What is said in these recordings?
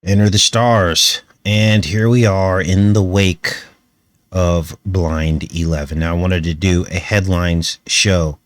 Enter the stars. And here we are in the wake of Blind 11. Now, I wanted to do a headlines show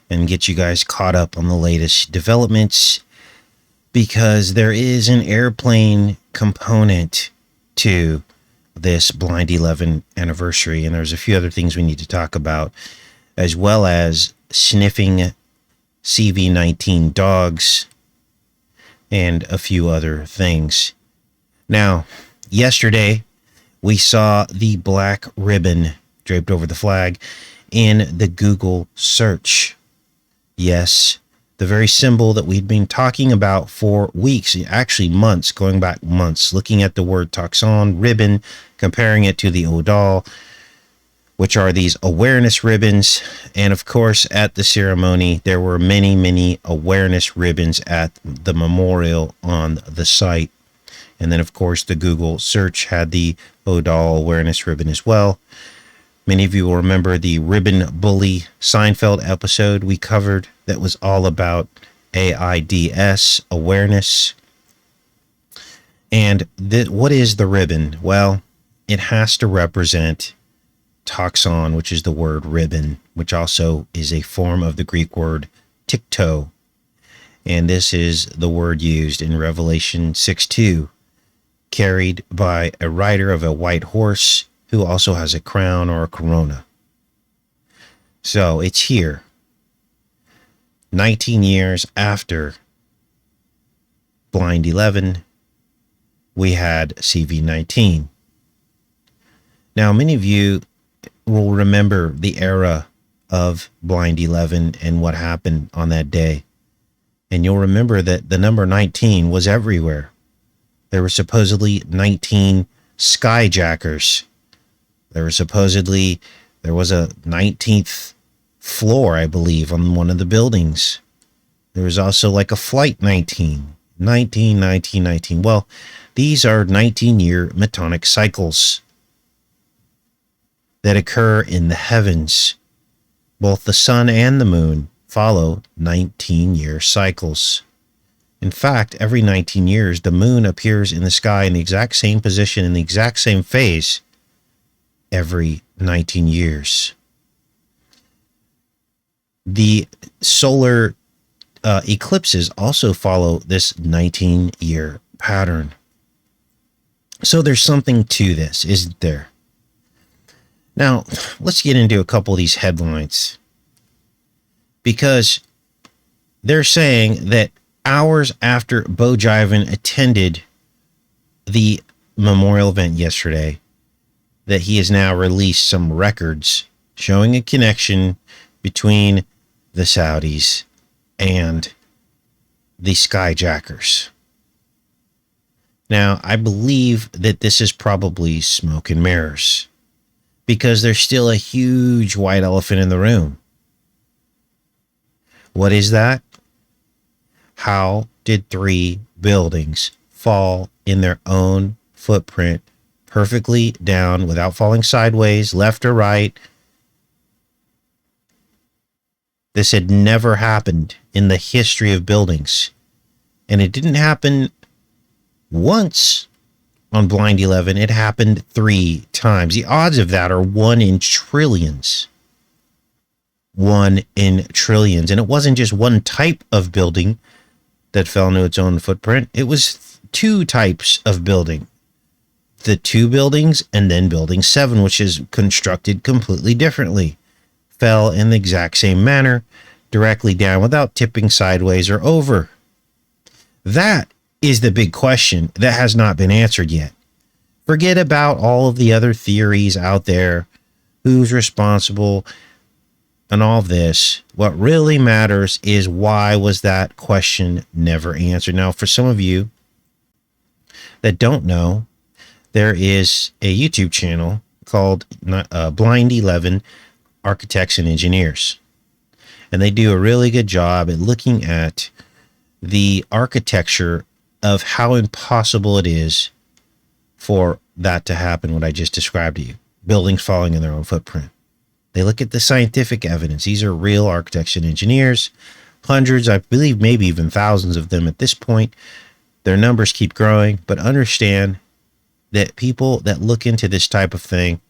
and get you guys caught up on the latest developments because there is an airplane component to this Blind 11 anniversary. And there's a few other things we need to talk about, as well as sniffing CV-19 dogs and a few other things. Now, yesterday, we saw the black ribbon draped over the flag in the Google search. Yes, the very symbol that we'd been talking about for weeks, actually months, going back months, looking at the word toxon ribbon, comparing it to the Odal, which are these awareness ribbons. And of course, at the ceremony, there were many, many awareness ribbons at the memorial on the site. And then, of course, the Google search had the Odal awareness ribbon as well. Many of you will remember the Ribbon Bully Seinfeld episode we covered that was all about AIDS awareness. And what is the ribbon? Well, it has to represent toxon, which is the word ribbon, which also is a form of the Greek word tikto. And this is the word used in Revelation 6:2. Carried by a rider of a white horse who also has a crown or a corona. So it's here. 19 years after Blind 11, we had CV-19. Now, many of you will remember the era of Blind 11 and what happened on that day. And you'll remember that the number 19 was everywhere. There were supposedly 19 skyjackers. There was a 19th floor, I believe, on one of the buildings. There was also like a flight 19. Well, these are 19-year metonic cycles that occur in the heavens. Both the sun and the moon follow 19-year cycles. In fact, every 19 years, the moon appears in the sky in the exact same position, in the exact same phase, every 19 years. The solar eclipses also follow this 19-year pattern. So there's something to this, isn't there? Now, let's get into a couple of these headlines. Because they're saying that hours after Bo Jiven attended the memorial event yesterday, that he has now released some records showing a connection between the Saudis and the skyjackers. Now, I believe that this is probably smoke and mirrors, because there's still a huge white elephant in the room. What is that? How did 3 buildings fall in their own footprint, perfectly down without falling sideways, left or right? This had never happened in the history of buildings. And it didn't happen once on Blind 11. It happened 3 times. The odds of that are 1 in trillions. 1 in trillions. And it wasn't just one type of building that fell into its own footprint. It was 2 types of building. The 2 buildings and then building 7, which is constructed completely differently, fell in the exact same manner, directly down without tipping sideways or over. That is the big question that has not been answered yet. Forget about all of the other theories out there, who's responsible, and all of this. What really matters is, why was that question never answered? Now, for some of you that don't know, there is a YouTube channel called Blind 11 Architects and Engineers. And they do a really good job at looking at the architecture of how impossible it is for that to happen, what I just described to you. Buildings falling in their own footprint. They look at the scientific evidence. These are real architects and engineers, hundreds, I believe maybe even thousands of them at this point, Their numbers keep growing, but understand that people that look into this type of thing,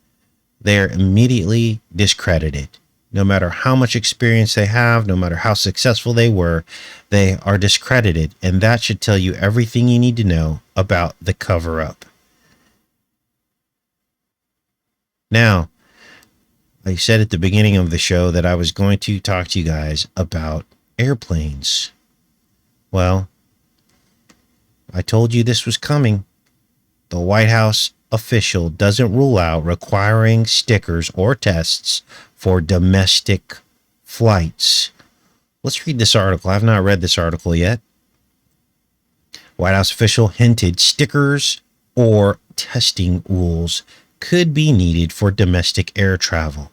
they're immediately discredited. No matter how much experience they have, no matter how successful they were, they are discredited. And that should tell you everything you need to know about the cover-up. Now, I said at the beginning of the show that I was going to talk to you guys about airplanes. Well, I told you this was coming. The White House official doesn't rule out requiring stickers or tests for domestic flights. Let's read this article. I've not read this article yet. White House official hinted stickers or testing rules could be needed for domestic air travel.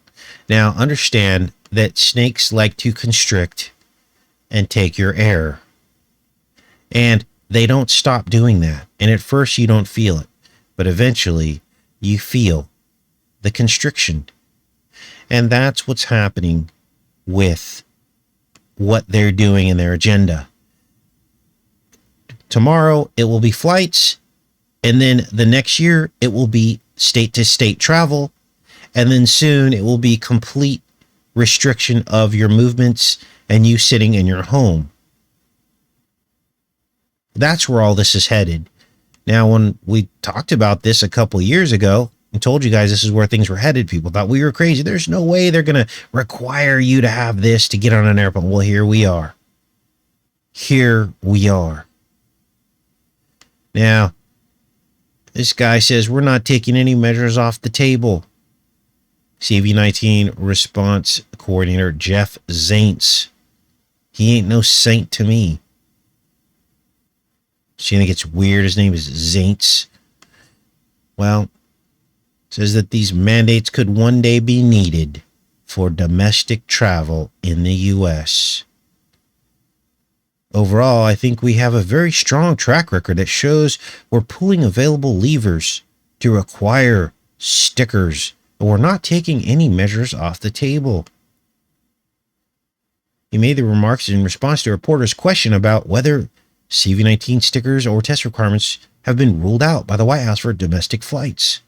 Now, understand that snakes like to constrict and take your air. And they don't stop doing that. And at first you don't feel it, but eventually you feel the constriction. And that's what's happening with what they're doing in their agenda. Tomorrow it will be flights, and then the next year it will be state to state travel, and then soon it will be complete restriction of your movements and you sitting in your home. That's where all this is headed. Now, when we talked about this a couple of years ago and told you guys this is where things were headed, people thought we were crazy. There's no way they're going to require you to have this to get on an airplane. Well, here we are. Here we are. Now, this guy says we're not taking any measures off the table. CV-19 response coordinator Jeff Zaintz. He ain't no saint to me. So you think it's weird his name is Zaintz? Well, says that these mandates could one day be needed for domestic travel in the U.S. Overall, I think we have a very strong track record that shows we're pulling available levers to require stickers, and we're not taking any measures off the table. He made the remarks in response to a reporter's question about whether CV-19 stickers or test requirements have been ruled out by the White House for domestic flights.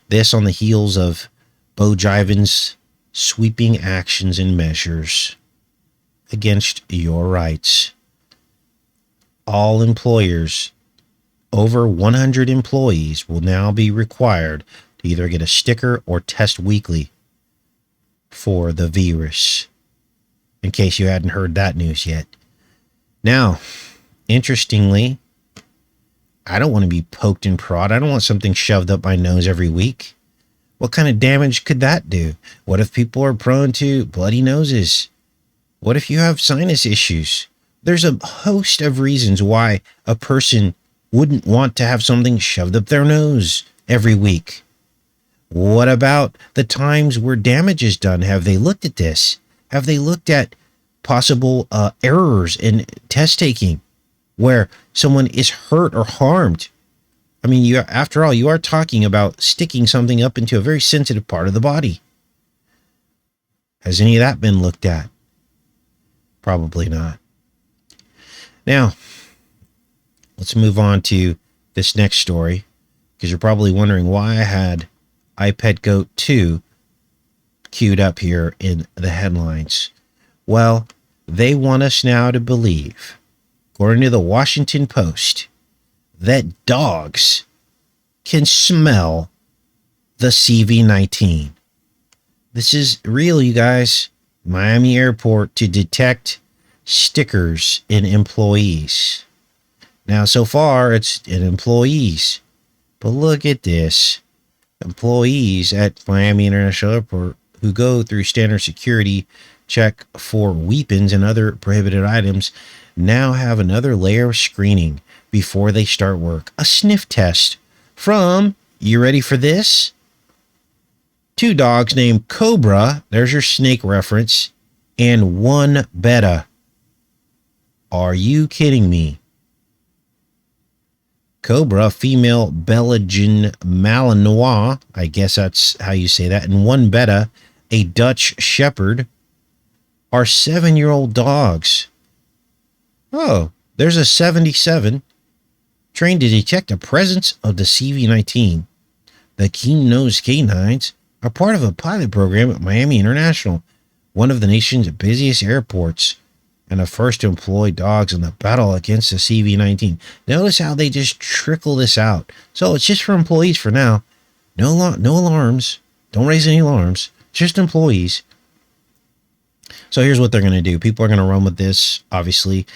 This on the heels of Bo Jiven's sweeping actions and measures against your rights. All employers over 100 employees will now be required to either get a sticker or test weekly for the virus, in case you hadn't heard that news yet. Now, interestingly, I don't want to be poked and prod. I don't want something shoved up my nose every week. What kind of damage could that do? What if people are prone to bloody noses? What if you have sinus issues? There's a host of reasons why a person wouldn't want to have something shoved up their nose every week. What about the times where damage is done? Have they looked at this? Have they looked at possible errors in test taking where someone is hurt or harmed? I mean, after all, you are talking about sticking something up into a very sensitive part of the body. Has any of that been looked at? Probably not. Now, let's move on to this next story, because you're probably wondering why I had iPet Goat 2 queued up here in the headlines. Well, they want us now to believe, according to the Washington Post, that dogs can smell the CV-19. This is real, you guys. Miami Airport to detect stickers in employees. Now, so far, it's in employees. But look at this. Employees at Miami International Airport who go through standard security check for weapons and other prohibited items now have another layer of screening before they start work. A sniff test from, you ready for this? 2 dogs named Cobra, there's your snake reference, and 1 Beta. Are you kidding me? Cobra, female Belgian Malinois, I guess that's how you say that, and 1 Beta, a Dutch Shepherd, are 7-year-old dogs. Oh, There's a 77 trained to detect the presence of the CV-19. The keen-nosed canines are part of a pilot program at Miami International, one of the nation's busiest airports, and the first to employ dogs in the battle against the CV-19. Notice how they just trickle this out. So it's just for employees for now. No alarms. Don't raise any alarms. Just employees. So here's what they're going to do. People are going to run with this, obviously.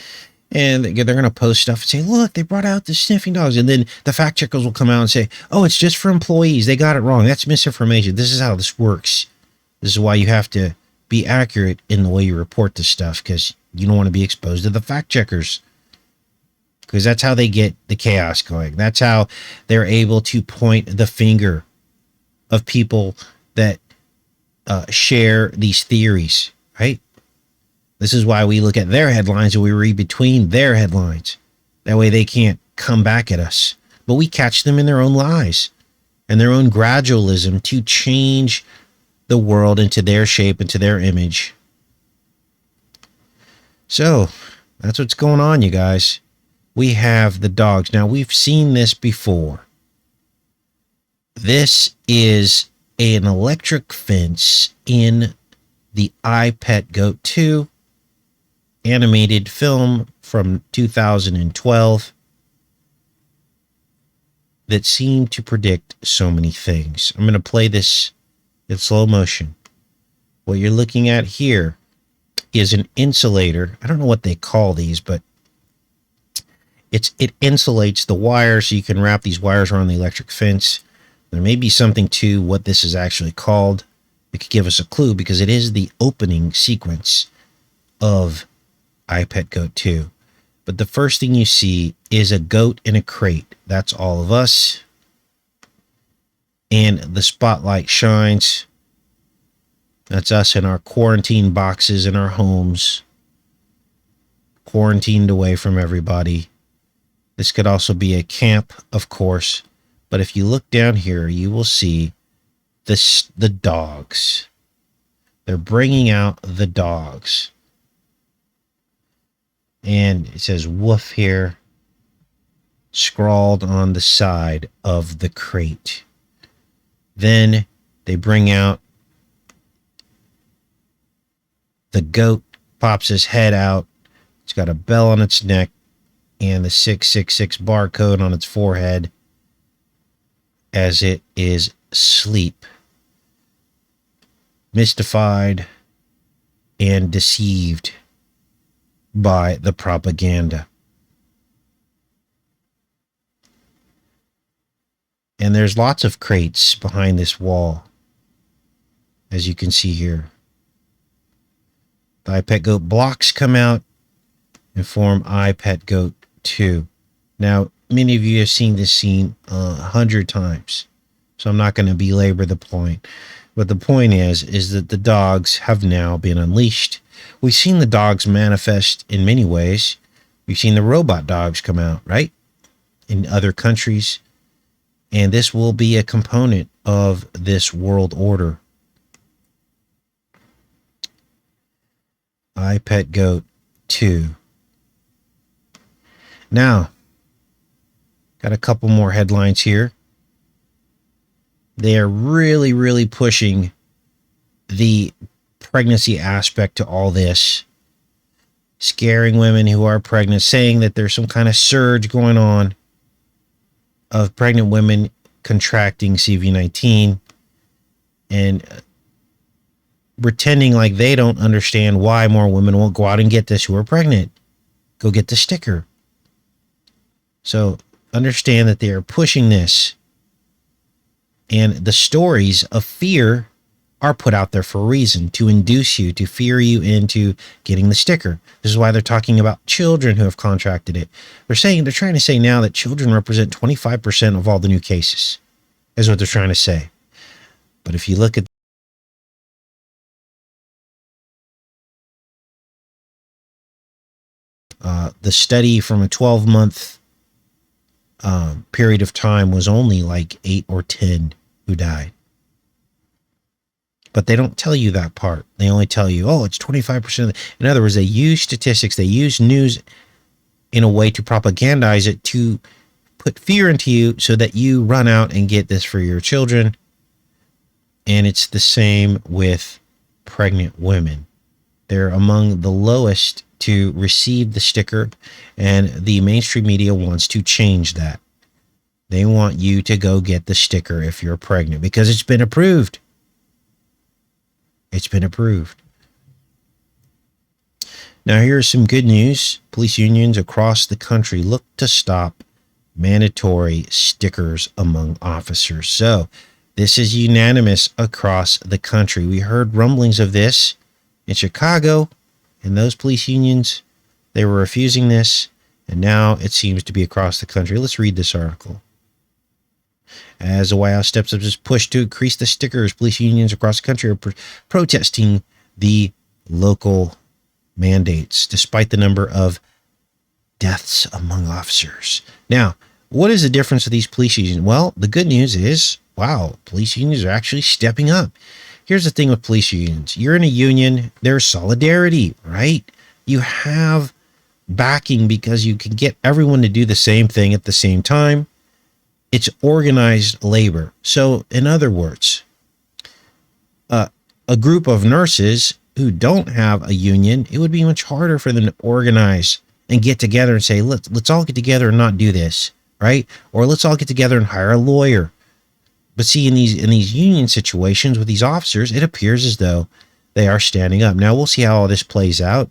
And they're going to post stuff and say, look, they brought out the sniffing dogs. And then the fact checkers will come out and say, oh, it's just for employees. They got it wrong. That's misinformation. This is how this works. This is why you have to be accurate in the way you report this stuff, because you don't want to be exposed to the fact checkers, because that's how they get the chaos going. That's how they're able to point the finger of people that share these theories, right? This is why we look at their headlines and we read between their headlines. That way they can't come back at us. But we catch them in their own lies and their own gradualism to change the world into their shape, into their image. So that's what's going on, you guys. We have the dogs. Now, we've seen this before. This is an electric fence in the iPet Goat 2 animated film from 2012 that seemed to predict so many things. I'm going to play this in slow motion. What you're looking at here is an insulator. I don't know what they call these, but it insulates the wire, so you can wrap these wires around the electric fence. There may be something to what this is actually called. It could give us a clue, because it is the opening sequence of iPet Goat 2. But the first thing you see is a goat in a crate. That's all of us. And the spotlight shines. That's us in our quarantine boxes in our homes, quarantined away from everybody. This could also be a camp, of course. But if you look down here, you will see the dogs. They're bringing out the dogs. And it says woof here, scrawled on the side of the crate. Then they bring out the goat, pops his head out. It's got a bell on its neck and the 666 barcode on its forehead as it is asleep, mystified and deceived by the propaganda. And there's lots of crates behind this wall, as you can see here. The iPet Goat blocks come out and form iPet Goat 2. Now, many of you have seen this scene 100 times, so I'm not going to belabor the point. But the point is that the dogs have now been unleashed. We've seen the dogs manifest in many ways. We've seen the robot dogs come out, right? In other countries. And this will be a component of this world order. iPet Goat 2. Now, got a couple more headlines here. They are really, really pushing the pregnancy aspect to all this. Scaring women who are pregnant, saying that there's some kind of surge going on of pregnant women contracting CV-19 and pretending like they don't understand why more women won't go out and get this who are pregnant. Go get the sticker. So understand that they are pushing this. And the stories of fear are put out there for a reason, to induce you, to fear you into getting the sticker. This is why they're talking about children who have contracted it. They're trying to say now that children represent 25% of all the new cases, is what they're trying to say. But if you look at the study from a 12-month period of time was only like 8 or 10 who died. But they don't tell you that part. They only tell you, oh, it's 25%. In other words, they use statistics. They use news in a way to propagandize it, to put fear into you so that you run out and get this for your children. And it's the same with pregnant women. They're among the lowest to receive the sticker, and the mainstream media wants to change that. They want you to go get the sticker if you're pregnant because it's been approved. It's been approved. Now, here's some good news. Police unions across the country look to stop mandatory stickers among officers. So, this is unanimous across the country. We heard rumblings of this in Chicago, and those police unions, they were refusing this, and now it seems to be across the country. Let's read this article. As the White House steps up its push to increase the stickers, police unions across the country are protesting the local mandates, despite the number of deaths among officers. Now, what is the difference of these police unions? Well, the good news is, wow, police unions are actually stepping up. Here's the thing with police unions. You're in a union, there's solidarity, right? You have backing because you can get everyone to do the same thing at the same time. It's organized labor. So, in other words, a group of nurses who don't have a union, it would be much harder for them to organize and get together and say, let's all get together and not do this, right? Or let's all get together and hire a lawyer. But see, in these union situations with these officers, it appears as though they are standing up. Now, we'll see how all this plays out.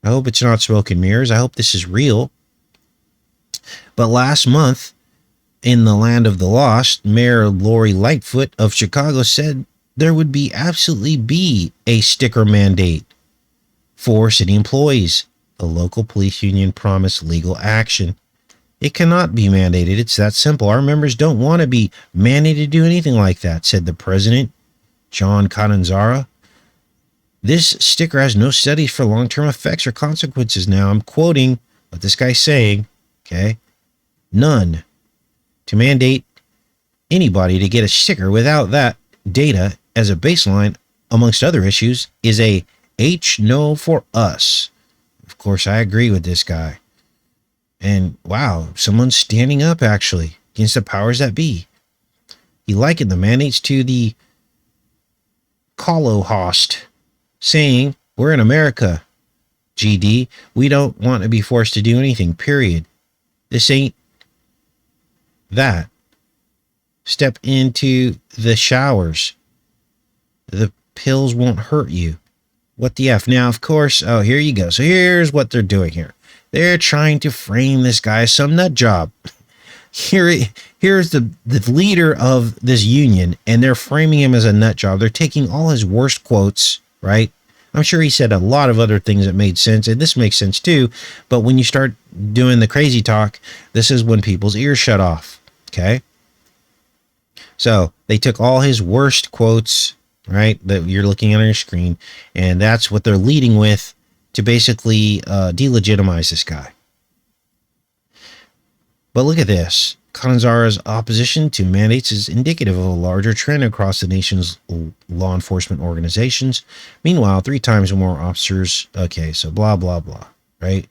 I hope it's not smoke and mirrors. I hope this is real. But last month, in the land of the lost, Mayor Lori Lightfoot of Chicago said there would absolutely be a sticker mandate for city employees. The local police union promised legal action. It cannot be mandated. It's that simple. Our members don't want to be mandated to do anything like that, said the president, John Catanzara. This sticker has no studies for long-term effects or consequences. Now, I'm quoting what this guy's saying, okay? None. To mandate anybody to get a sticker without that data as a baseline, amongst other issues, is a no for us. Of course, I agree with this guy. And wow, someone's standing up actually against the powers that be. He likened the mandates to the Holocaust, saying, we're in America, GD. We don't want to be forced to do anything, period. This ain't that. Step into the showers. The pills won't hurt you. What the F? Now, of course, oh, here you go. So here's what they're doing here. They're trying to frame this guy as some nut job. Here's the leader of this union, and they're framing him as a nut job. They're taking all his worst quotes, right? I'm sure he said a lot of other things that made sense, and this makes sense too. But when you start doing the crazy talk, this is when people's ears shut off, okay? So they took all his worst quotes, right, that you're looking at on your screen, and that's what they're leading with to basically delegitimize this guy. But look at this. Catanzara's opposition to mandates is indicative of a larger trend across the nation's law enforcement organizations. Meanwhile, 3 times more officers. Okay, so blah, blah, blah, right?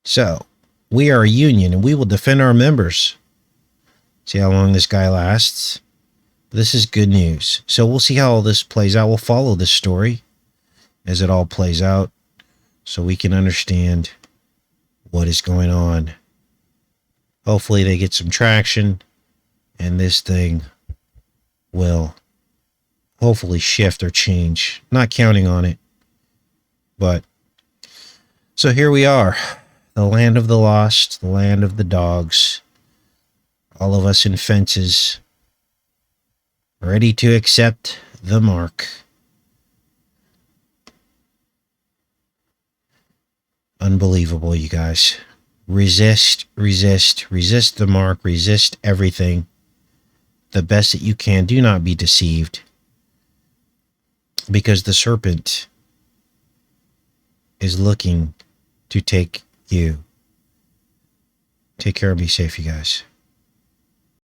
So, we are a union and we will defend our members. See how long this guy lasts? This is good news. So we'll see how all this plays out. We'll follow this story as it all plays out so we can understand what is going on. Hopefully they get some traction and this thing will hopefully shift or change. Not counting on it. But so here we are. The land of the lost, the land of the dogs. All of us in fences, ready to accept the mark. Unbelievable, you guys. Resist, resist, resist the mark, resist everything. The best that you can. Do not be deceived. Because the serpent is looking to take you. Take care and be safe, you guys.